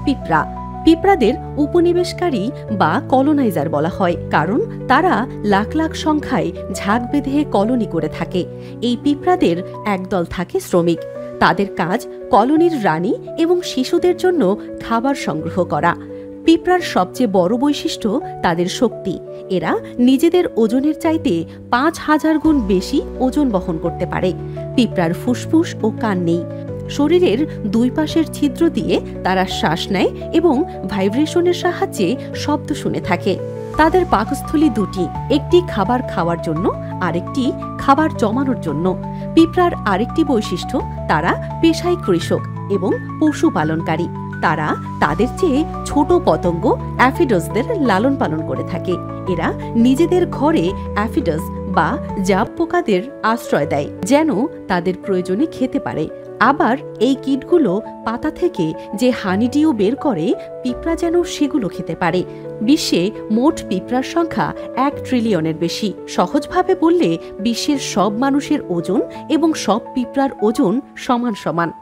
পিঁপড়া। পিঁপড়াদের উপনিবেশকারী বা কলোনাইজার বলা হয়, কারণ তারা লাখ লাখ সংখ্যায় ঝাঁক বেঁধে কলোনি করে থাকে। এই পিঁপড়াদের একদল থাকে শ্রমিক। তাদের কাজ কলোনির রানী এবং শিশুদের জন্য খাবার সংগ্রহ করা। পিঁপড়ার সবচেয়ে বড় বৈশিষ্ট্য তাদের শক্তি। এরা নিজেদের ওজনের চাইতে ৫,০০০ গুণ বেশি ওজন বহন করতে পারে। পিঁপড়ার ফুসফুস ও কান নেই। শরীরের দুই পাশের ছিদ্র দিয়ে তারা শ্বাস নেয় এবং ভাইব্রেশনের সাহায্যে শব্দ শুনে থাকে। তাদের পাকস্থলী দুটি, একটি খাবার খাওয়ার জন্য, আরেকটি খাবার জমানোর জন্য। পিঁপড়ার আরেকটি বৈশিষ্ট্য, তারা পেশায় কৃষক এবং পশুপালনকারী। তারা তাদের চেয়ে ছোট পতঙ্গ অ্যাফিডসদের লালন পালন করে থাকে। এরা নিজেদের ঘরে অ্যাফিডস বা জাব পোকাদের আশ্রয় দেয়, যেন তাদের প্রয়োজনে খেতে পারে। আবার এই কীটগুলো পাতা থেকে যে হানিডিউ বের করে, পিঁপড়া যেন সেগুলো খেতে পারে। বিশ্বে মোট পিঁপড়ার সংখ্যা ১ ট্রিলিয়নের বেশি। সহজভাবে বললে, বিশ্বের সব মানুষের ওজন এবং সব পিঁপড়ার ওজন সমান সমান।